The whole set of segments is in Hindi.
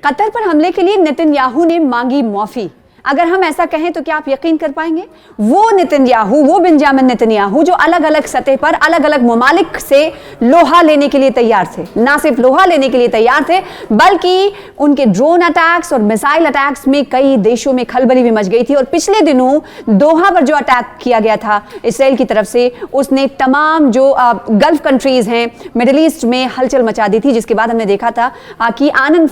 कतर पर हमले के लिए नेतन्याहू ने मांगी माफी। अगर हम ऐसा कहें तो क्या आप यकीन कर पाएंगे? वो नेतन्याहू, वो बेंजामिन नेतन्याहू जो अलग अलग सतह पर अलग अलग ममालिक से लोहा लेने के लिए तैयार थे, ना सिर्फ लोहा लेने के लिए तैयार थे बल्कि उनके ड्रोन अटैक्स और मिसाइल अटैक्स में कई देशों में खलबली भी मच गई थी। और पिछले दिनों दोहा पर जो अटैक किया गया था इसराइल की तरफ से, उसने तमाम जो गल्फ कंट्रीज हैं, मिडिल ईस्ट में हलचल मचा दी थी। जिसके बाद हमने देखा था कि आनन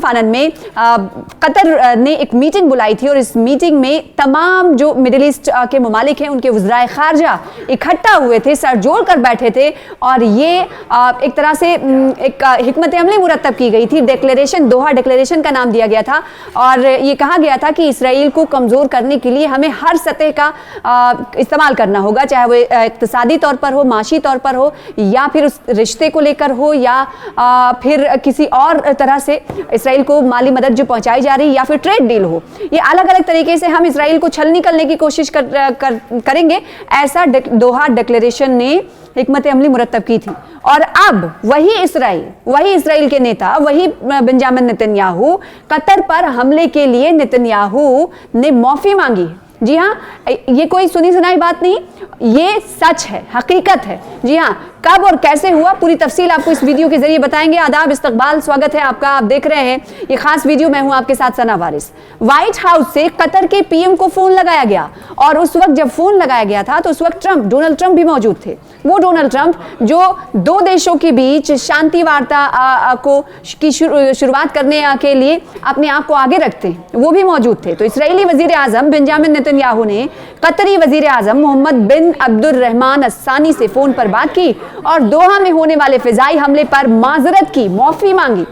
फानन में कतर ने एक मीटिंग बुलाई थी और इस मीटिंग में तमाम जो मिडिल ईस्ट के ममालिक हैं उनके वज़राए खारजा इकट्ठा हुए थे, सर जोड़ कर बैठे थे और ये एक तरह से एक हिकमत अमली मुरतब की गई थी। डिक्लेरेशन, दोहा डिक्लेरेशन का नाम दिया गया था और ये कहा गया था कि इसराइल को कमज़ोर करने के लिए हमें हर सतह का इस्तेमाल करना होगा, चाहे वो इक़्तिसादी तौर पर हो, माशी तौर पर हो, या फिर उस रिश्ते को लेकर हो, या फिर किसी और तरह से इसराइल को माली मदद जो पहुंचाई जा रही, या फिर ट्रेड डील हो। ये अलग अलग तरीके से हम इसराइल को छल निकलने की कोशिश करेंगे, ऐसा दोहा डिक्लेरेशन ने हिकमत अमली मुरतब की थी। और अब वही इसराइल के नेता, वही बेंजामिन नेतन्याहू, कतर पर हमले के लिए नेतन्याहू ने माफी मांगी। जी हाँ, ये कोई सुनी सुनाई बात नहीं, ये सच है, हकीकत है। जी हाँ, कब और कैसे हुआ पूरी तफसील आपको इस वीडियो के जरिए बताएंगे। आदाब, इस्तकबाल, स्वागत है आपका। आप देख रहे हैं ये खास वीडियो, मैं हूं आपके साथ सना वारिस। व्हाइट हाउस से कतर के पीएम को फोन लगाया गया और उस वक्त जब फोन लगाया गया था तो उस वक्त डोनाल्ड ट्रंप भी मौजूद थे। वो डोनाल्ड ट्रंप जो दो देशों के बीच शांति वार्ता की शुरुआत करने के लिए अपने आप को आगे रखते हैं, वो भी मौजूद थे। तो इसराइली वजीर आजम बेंजामिन नेतन्याहू ने कतरी वजीर आजम मोहम्मद बिन अब्दुर्रहमान अस्सानी से फोन पर बात की और दोहा में होने वाले फिजाई हमले पर माजरत की, माफी मांगी।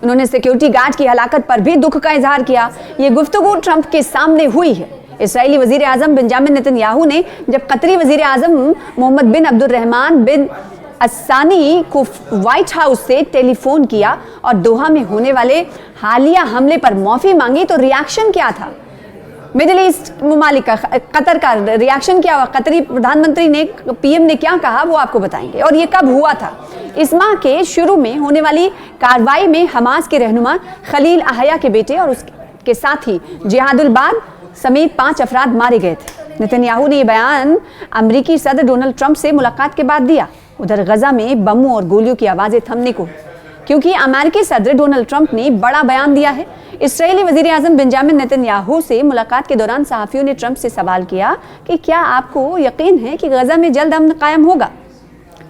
उन्होंने सिक्योरिटी गार्ड की हलाकत पर भी दुख का इजहार किया। ये गुफ्तगू ट्रंप के सामने हुई है। इसराइली वजीर आजम बेंजामिन नेतन्याहू ने जब कतरी वजीर आजम मोहम्मद बिन अब्दुर्रहमान बिन अस्सानी को व्हाइट हाउस से टेलीफोन किया और दोहा में होने वाले हालिया हमले पर माफी मांगी, तो रिएक्शन क्या था मिडिल ईस्ट ममालिक का, कतर का रिएक्शन क्या हुआ? कतरी प्रधानमंत्री ने, पीएम ने क्या कहा वो आपको बताएंगे। और ये कब हुआ था? इस माह के शुरू में होने वाली कार्रवाई में हमास के रहनुमा खलील अहया के बेटे और उसके साथी जिहादुल बाद समेत 5 अफराद मारे गए थे। नेतन्याहू ने यह बयान अमेरिकी सदर डोनाल्ड ट्रंप से मुलाकात के बाद दिया। उधर गजा में बमों और गोलियों की आवाजें थमने को, क्योंकि अमेरिकी सदर डोनाल्ड ट्रंप ने बड़ा बयान दिया है। इसराइली वजीर आजम बेंजामिन नेतन्याहू से मुलाकात के दौरान सहाफियों ने ट्रंप से सवाल किया कि क्या आपको यकीन है कि गजा में जल्द अमन कायम होगा,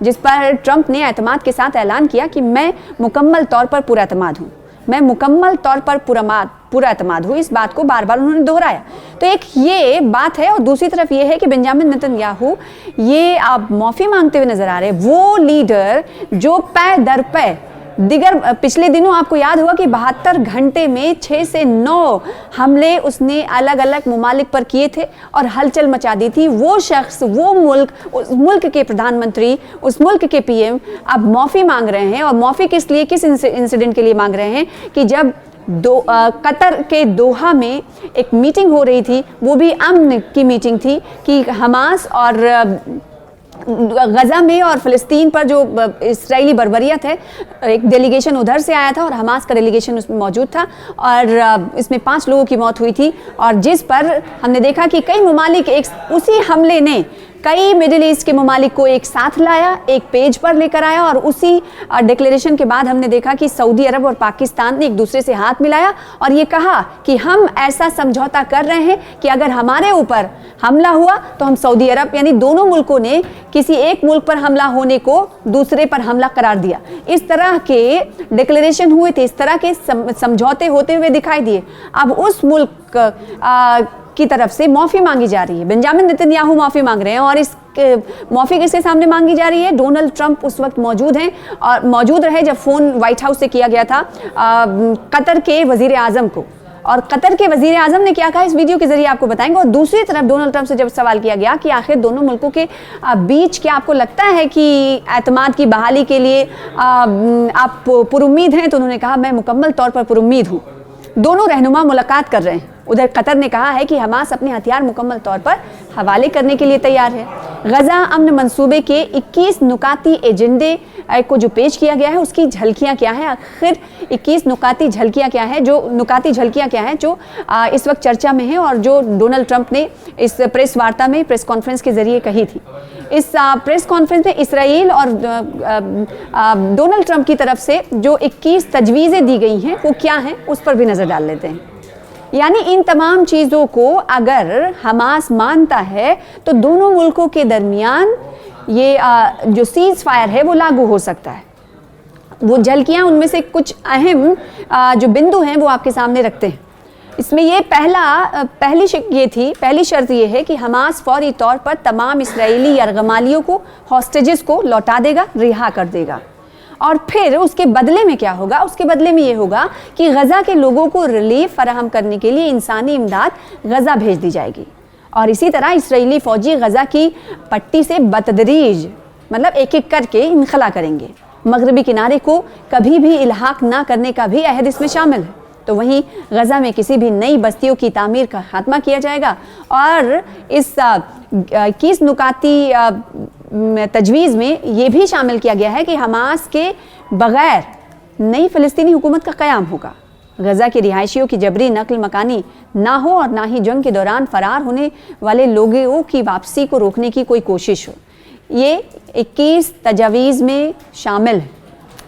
जिस पर ट्रंप ने एतमाद के साथ ऐलान किया कि मैं मुकम्मल तौर पर पुरएतमाद हूँ, मैं मुकम्मल तौर पर पूरा एतमाद हूँ। इस बात को बार बार उन्होंने दोहराया। तो एक ये बात है और दूसरी तरफ ये है कि बेंजामिन नेतन्याहू ये आप माफ़ी मांगते हुए नजर आ रहे हैं। वो लीडर जो पै दर पै दिगर, पिछले दिनों आपको याद होगा कि 72 घंटे में 6 से 9 हमले उसने अलग अलग ममालिक पर किए थे और हलचल मचा दी थी। वो शख्स, वो मुल्क, उस मुल्क के प्रधानमंत्री, उस मुल्क के पीएम अब माफ़ी मांग रहे हैं। और माफ़ी किस लिए, किस इंसिडेंट के लिए मांग रहे हैं? कि जब कतर के दोहा में एक मीटिंग हो रही थी, वो भी अमन की मीटिंग थी कि हमास और गजा में और फ़लस्तीन पर जो इसराइली बर्बरियत है, एक डेलीगेशन उधर से आया था और हमास का डेलीगेशन उसमें मौजूद था और इसमें 5 लोगों की मौत हुई थी। और जिस पर हमने देखा कि कई ममालिक, उसी हमले ने कई मिडिल ईस्ट के ममालिक को एक साथ लाया, एक पेज पर लेकर आया। और उसी डिक्लेरेशन के बाद हमने देखा कि सऊदी अरब और पाकिस्तान ने एक दूसरे से हाथ मिलाया और ये कहा कि हम ऐसा समझौता कर रहे हैं कि अगर हमारे ऊपर हमला हुआ तो हम सऊदी अरब, यानी दोनों मुल्कों ने किसी एक मुल्क पर हमला होने को दूसरे पर हमला करार दिया। इस तरह के डिक्लेरेशन हुए थे, इस तरह के समझौते होते हुए दिखाई दिए। अब उस मुल्क की तरफ से माफ़ी मांगी जा रही है। बेंजामिन नेतन्याहू माफ़ी मांग रहे हैं और इस माफ़ी किसके सामने मांगी जा रही है? डोनाल्ड ट्रंप उस वक्त मौजूद हैं और मौजूद रहे जब फ़ोन व्हाइट हाउस से किया गया था कतर के वज़ीर आज़म को। और कतर के वज़ीर आज़म ने क्या कहा इस वीडियो के जरिए आपको बताएंगे। और दूसरी तरफ डोनाल्ड ट्रंप से जब सवाल किया गया कि आखिर दोनों मुल्कों के बीच क्या आपको लगता है कि एतमाद की बहाली के लिए आप पुरुम्मीद हैं, तो उन्होंने कहा मैं मुकम्मल तौर पर पुरुम्मीद हूँ। दोनों रहनुमा मुलाकात कर रहे हैं, उधर कतर ने कहा है कि हमास अपने हथियार मुकम्मल तौर पर हवाले करने के लिए तैयार है। गजा अमन मंसूबे के 21 नुकाती एजेंडे को जो पेश किया गया है उसकी झलकियां क्या है, आखिर 21 नुकाती झलकियां क्या है, जो इस वक्त चर्चा में है और जो डोनाल्ड ट्रंप ने इस प्रेस वार्ता में, प्रेस कॉन्फ्रेंस के जरिए कही थी। इस प्रेस कॉन्फ्रेंस में इसराइल और डोनाल्ड ट्रंप की तरफ से जो 21 तजवीज़ें दी गई हैं वो क्या हैं, उस पर भी नज़र डाल लेते हैं। यानी इन तमाम चीज़ों को अगर हमास मानता है तो दोनों मुल्कों के दरमियान ये जो सीज फायर है वो लागू हो सकता है। वो झलकियाँ उनमें से कुछ अहम जो बिंदु हैं वो आपके सामने रखते हैं। इसमें ये पहली शर्त ये है कि हमास फौरी तौर पर तमाम इस्राएली यरगमालियों को, हॉस्टेजेस को लौटा देगा, रिहा कर देगा। और फिर उसके बदले में क्या होगा, उसके बदले में ये होगा कि गजा के लोगों को रिलीफ फराहम करने के लिए इंसानी इमदाद गजा भेज दी जाएगी। और इसी तरह इस्राएली फौजी गजा की पट्टी से बतदरीज मतलब एक एक करके इनखला करेंगे। मगरबी किनारे को कभी भी इल्हाक ना करने का भी अहद इसमें शामिल है। तो वहीं गजा में किसी भी नई बस्तियों की तामीर का खात्मा किया जाएगा। और इस 21 नुकाती तजवीज़ में ये भी शामिल किया गया है कि हमास के बगैर नई फ़लस्तीनी हुकूमत का क़याम होगा। गजा के रिहायशियों की जबरी नकल मकानी ना हो और ना ही जंग के दौरान फ़रार होने वाले लोगों की वापसी को रोकने की कोई कोशिश हो। ये 21 तजावीज़ में शामिल है।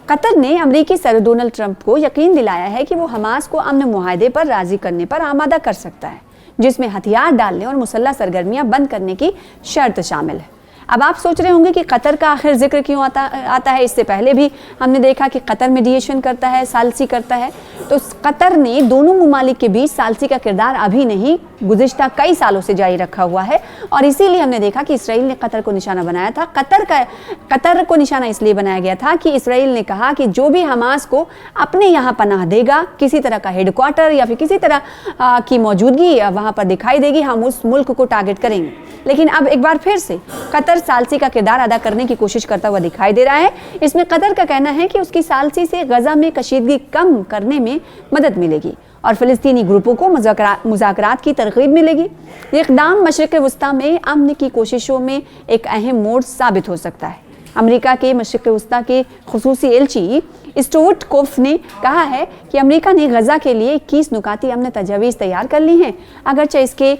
कतर ने अमरीकी सदर डोनाल्ड ट्रंप को यकीन दिलाया है कि वो हमास को अमन मुआहदे पर राज़ी करने पर आमादा कर सकता है, जिसमें हथियार डालने और मुसल्लह सरगर्मियां बंद करने की शर्त शामिल है। अब आप सोच रहे होंगे कि कतर का आखिर जिक्र क्यों आता है। इससे पहले भी हमने देखा कि कतर मीडिएशन करता है, सालसी करता है। तो कतर ने दोनों ममालिक के बीच सालसी का किरदार अभी नहीं, गुज़िश्ता कई सालों से जारी रखा हुआ है। और इसीलिए हमने देखा कि इसराइल ने कतर को निशाना बनाया था। कतर को निशाना इसलिए बनाया गया था कि इसराइल ने कहा कि जो भी हमास को अपने यहाँ पनाह देगा, किसी तरह का हेडक्वार्टर या फिर किसी तरह की मौजूदगी वहाँ पर दिखाई देगी, हम उस मुल्क को टारगेट करेंगे। लेकिन अब एक बार फिर से कतर सालसी का किरदार अदा करने की कोशिश करता हुआ दिखाई दे रहा है। इसमें कतर का कहना है कि उसकी सालसी से गजा में कशीदगी कम करने में मदद मिलेगी और फ़लस्तीनी ग्रुपों को मुज़ाकरात की तरग़ीब मिलेगी। ये इक़दाम मशरिक़ वस्ता में अमन की कोशिशों में एक अहम मोड़ साबित हो सकता है। अमेरिका के मशरिक़ वस्ता के खुसूसी एलची स्टुअर्ट कोफ ने कहा है कि अमेरिका ने गजा के लिए 21 नुकाती अमन तजावीज़ तैयार कर ली हैं, अगरचे इसके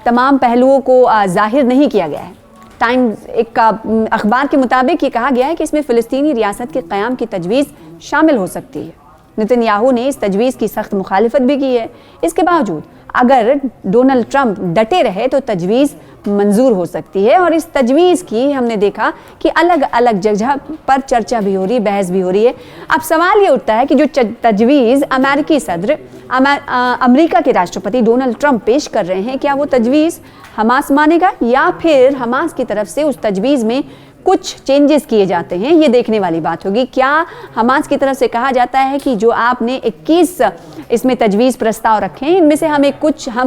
तमाम पहलुओं को जाहिर नहीं किया गया है। टाइम्स एक अखबार के मुताबिक ये कहा गया है कि इसमें फ़लस्तीनी रियासत के क़याम की तजवीज़ शामिल हो सकती है। नेतन्याहू ने इस तजवीज़ की सख्त मुखालिफत भी की है। इसके बावजूद अगर डोनाल्ड ट्रंप डटे रहे तो तजवीज़ मंजूर हो सकती है। और इस तजवीज़ की हमने देखा कि अलग अलग जगह पर चर्चा भी हो रही है, बहस भी हो रही है। अब सवाल ये उठता है कि जो तजवीज़ अमेरिकी सदर अमेरिका के राष्ट्रपति डोनाल्ड ट्रंप पेश कर रहे हैं, क्या वो तजवीज़ हमास मानेगा या फिर हमास की तरफ से उस तजवीज़ में कुछ चेंजेस किए जाते हैं, ये देखने वाली बात होगी। क्या हमास की तरफ से कहा जाता है कि जो आपने 21 इसमें तजवीज़ प्रस्ताव रखे हैं, इनमें से हम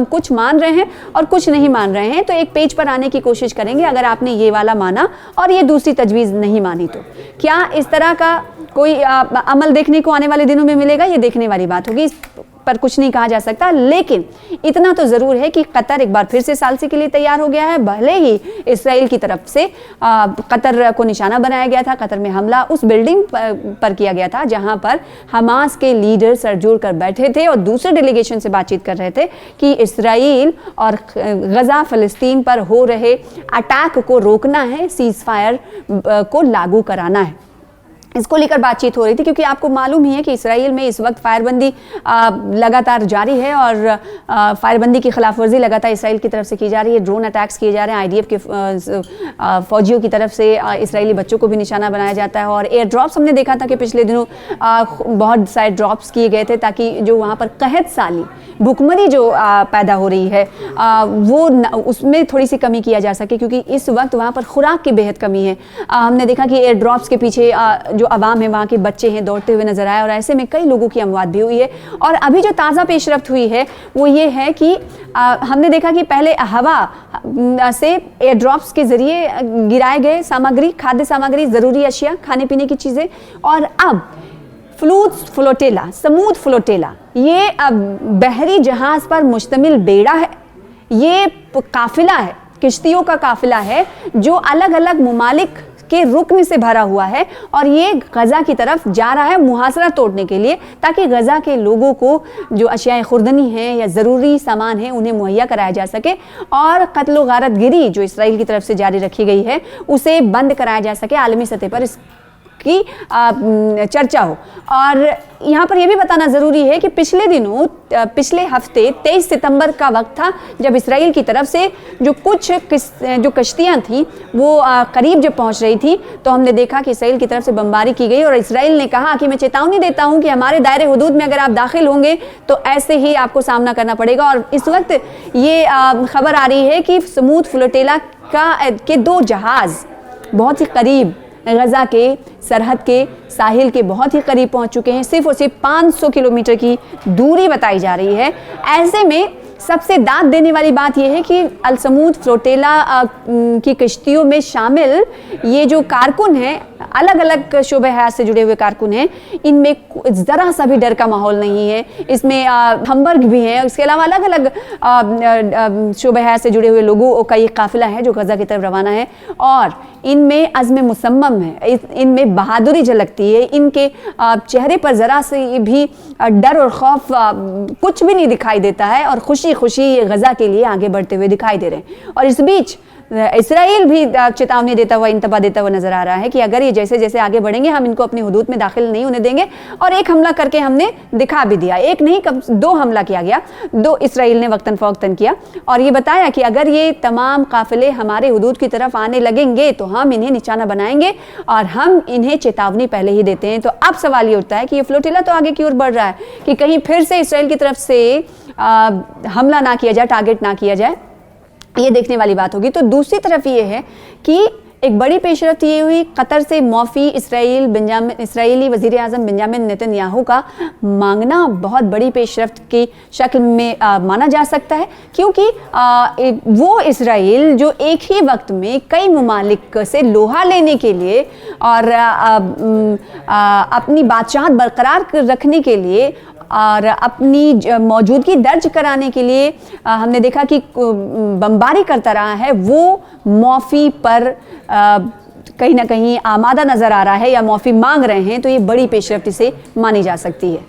कुछ मान रहे हैं और कुछ नहीं मान रहे हैं, तो एक पेज पर आने की कोशिश करेंगे अगर आपने ये वाला माना और ये दूसरी तजवीज़ नहीं मानी तो। क्या इस तरह का कोई अमल देखने को आने वाले दिनों में मिलेगा, ये देखने वाली बात होगी। पर कुछ नहीं कहा जा सकता, लेकिन इतना तो ज़रूर है कि कतर एक बार फिर से सालसी के लिए तैयार हो गया है। भले ही इसराइल की तरफ से कतर को निशाना बनाया गया था, कतर में हमला उस बिल्डिंग पर किया गया था जहां पर हमास के लीडर सर जोड़ कर बैठे थे और दूसरे डेलीगेशन से बातचीत कर रहे थे कि इसराइल और गजा फ़लस्तीन पर हो रहे अटैक को रोकना है, सीज़ फायर को लागू कराना है। इसको लेकर बातचीत हो रही थी क्योंकि आपको मालूम ही है कि इसराइल में इस वक्त फायरबंदी लगातार जारी है और फायरबंदी की खिलाफवर्जी लगातार इसराइल की तरफ से की जा रही है। ड्रोन अटैक्स किए जा रहे हैं, आईडीएफ के फौजियों की तरफ से इसराइली बच्चों को भी निशाना बनाया जाता है। और एयर ड्रॉप्स हमने देखा था कि पिछले दिनों बहुत सारे ड्रॉप्स किए गए थे ताकि जो वहाँ पर कहत साली भुखमरी जो पैदा हो रही है वो उसमें थोड़ी सी कमी किया जा सके, क्योंकि इस वक्त वहाँ पर खुराक की बेहद कमी है। हमने देखा कि एयर ड्रॉप्स के पीछे जो आवाम है, वहाँ के बच्चे हैं, दौड़ते हुए नजर आए और ऐसे में कई लोगों की अमवात भी हुई है। और अभी जो ताज़ा पेशरफ्त हुई है वो ये है कि हमने देखा कि पहले हवा से एयर ड्रॉप्स के ज़रिए गिराए गए सामग्री, खाद्य सामग्री, ज़रूरी अशिया, खाने पीने की चीज़ें, और अब फ्लोटेला, समूद फ्लोटेला, ये बहरी जहाज पर मुश्तमिल बेड़ा है। ये काफिला है, किश्तियों का काफिला है जो अलग अलग मुमालिक के रुकन से भरा हुआ है और ये गज़ा की तरफ जा रहा है मुहासरा तोड़ने के लिए, ताकि गज़ा के लोगों को जो अशियाए खुर्दनी हैं या ज़रूरी सामान हैं उन्हें मुहैया कराया जा सके और कत्ल व गारतगिरी जो इसराइल की तरफ से जारी रखी गई है उसे बंद कराया जा सके, आलमी सतह पर की चर्चा हो। और यहाँ पर यह भी बताना ज़रूरी है कि पिछले हफ्ते 23 सितंबर का वक्त था जब इसराइल की तरफ से जो कश्तियाँ थीं वो करीब जब पहुँच रही थी तो हमने देखा कि इसराइल की तरफ से बमबारी की गई और इसराइल ने कहा कि मैं चेतावनी देता हूँ कि हमारे दायरे हुदूद में अगर आप दाखिल होंगे तो ऐसे ही आपको सामना करना पड़ेगा। और इस वक्त ये खबर आ रही है कि समूद फ्लोटेला के 2 जहाज़ बहुत ही करीब गज़ा के सरहद के साहिल के बहुत ही करीब पहुंच चुके हैं। सिर्फ और सिर्फ 500 किलोमीटर की दूरी बताई जा रही है। ऐसे में सबसे दाद देने वाली बात यह है कि अल समूद फ्लोटेला की कश्तियों में शामिल ये जो कारकुन हैं, अलग अलग शोबे हयात से जुड़े हुए कारकुन हैं, इनमें ज़रा सा भी डर का माहौल नहीं है। इसमें हमबर्ग भी हैं, इसके अलावा अलग अलग शोबे हयात से जुड़े हुए लोगों का ये काफिला है जो गज़ा की तरफ रवाना है और इनमें अज़्म मुसम्मम है, इनमें बहादुरी झलकती है, इनके चेहरे पर ज़रा से भी डर और खौफ कुछ भी नहीं दिखाई देता है और खुशी ये गज़ा के लिए आगे बढ़ते हुए दिखाई दे रहे हैं। और इस बीच इसराइल भी चेतावनी देता हुआ, इंतबा देता हुआ नजर आ रहा है कि अगर ये जैसे जैसे आगे बढ़ेंगे हम इनको अपनी हुदूद में दाखिल नहीं होने देंगे। और एक हमला करके हमने दिखा भी दिया, एक नहीं 2 हमला किया गया, 2 इसराइल ने वक्तन फ़ौक्तन किया और ये बताया कि अगर ये तमाम काफिले हमारे हुदूद की तरफ आने लगेंगे तो हम इन्हें निशाना बनाएंगे और हम इन्हें चेतावनी पहले ही देते हैं। तो अब सवाल ये उठता है कि ये फ्लोटिला तो आगे की ओर बढ़ रहा है कि कहीं फिर से इसराइल की तरफ से हमला ना किया जाए, टारगेट ना किया जाए, ये देखने वाली बात होगी। तो दूसरी तरफ ये है कि एक बड़ी पेशरफ्त ये हुई, कतर से मौफ़ी इसराइली वज़ीर आज़म बेंजामिन नेतन्याहू का मांगना बहुत बड़ी पेशरफ्त की शक्ल में माना जा सकता है, क्योंकि वो इसराइल जो एक ही वक्त में कई मुमालिक से लोहा लेने के लिए और अपनी बादशाहत बरकरार रखने के लिए और अपनी मौजूदगी दर्ज कराने के लिए हमने देखा कि बमबारी करता रहा है, वो मौफ़ी पर कहीं ना कहीं आमादा नज़र आ रहा है या मौफ़ी मांग रहे हैं। तो ये बड़ी पेशरफ्ती से मानी जा सकती है।